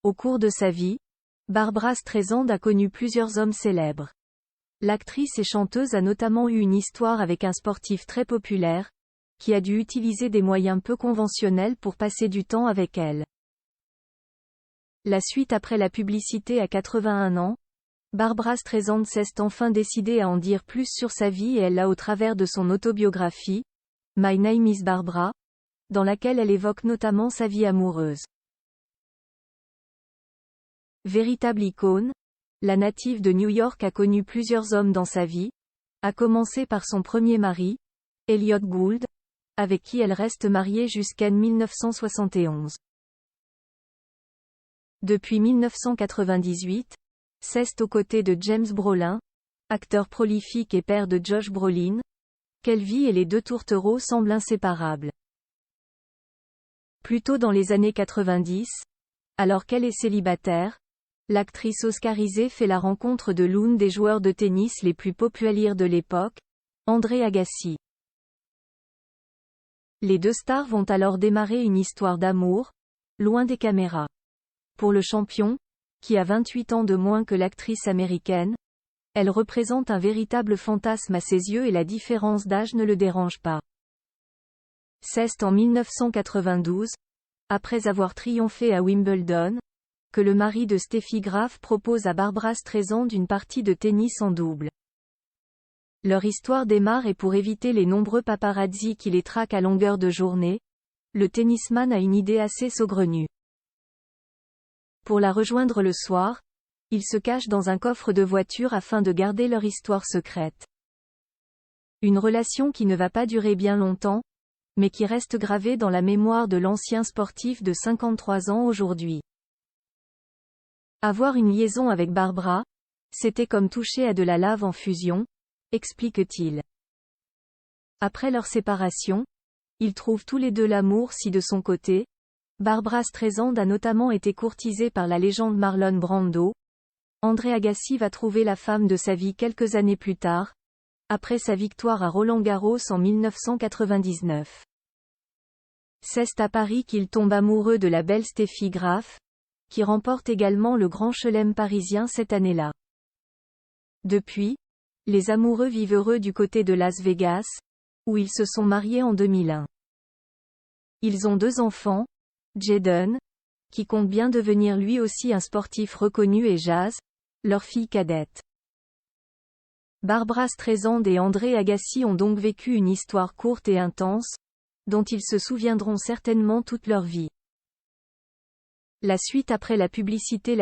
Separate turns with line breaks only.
Au cours de sa vie, Barbra Streisand a connu plusieurs hommes célèbres. L'actrice et chanteuse a notamment eu une histoire avec un sportif très populaire, qui a dû utiliser des moyens peu conventionnels pour passer du temps avec elle. La suite après la publicité à 81 ans, Barbra Streisand s'est enfin décidée à en dire plus sur sa vie et elle l'a au travers de son autobiographie, My Name is Barbra, dans laquelle elle évoque notamment sa vie amoureuse. Véritable icône, la native de New York a connu plusieurs hommes dans sa vie, à commencer par son premier mari, Elliott Gould, avec qui elle reste mariée jusqu'en 1971. Depuis 1998, c'est aux côtés de James Brolin, acteur prolifique et père de Josh Brolin, qu'elle vit et les deux tourtereaux semblent inséparables. Plus tôt dans les années 90, alors qu'elle est célibataire, l'actrice oscarisée fait la rencontre de l'un des joueurs de tennis les plus populaires de l'époque, André Agassi. Les deux stars vont alors démarrer une histoire d'amour, loin des caméras. Pour le champion, qui a 28 ans de moins que l'actrice américaine, elle représente un véritable fantasme à ses yeux et la différence d'âge ne le dérange pas. C'est en 1992, après avoir triomphé à Wimbledon, que le mari de Steffi Graf propose à Barbra Streisand une partie de tennis en double. Leur histoire démarre et pour éviter les nombreux paparazzi qui les traquent à longueur de journée, le tennisman a une idée assez saugrenue. Pour la rejoindre le soir, ils se cachent dans un coffre de voiture afin de garder leur histoire secrète. Une relation qui ne va pas durer bien longtemps, mais qui reste gravée dans la mémoire de l'ancien sportif de 53 ans aujourd'hui. Avoir une liaison avec Barbra, c'était comme toucher à de la lave en fusion, explique-t-il. Après leur séparation, ils trouvent tous les deux l'amour si de son côté, Barbra Streisand a notamment été courtisée par la légende Marlon Brando. André Agassi va trouver la femme de sa vie quelques années plus tard, après sa victoire à Roland-Garros en 1999. C'est à Paris qu'il tombe amoureux de la belle Steffi Graf, qui remporte également le Grand Chelem parisien cette année-là. Depuis, les amoureux vivent heureux du côté de Las Vegas, où ils se sont mariés en 2001. Ils ont 2 enfants, Jaden, qui compte bien devenir lui aussi un sportif reconnu et Jazz, leur fille cadette. Barbra Streisand et André Agassi ont donc vécu une histoire courte et intense, dont ils se souviendront certainement toute leur vie. La suite après la publicité.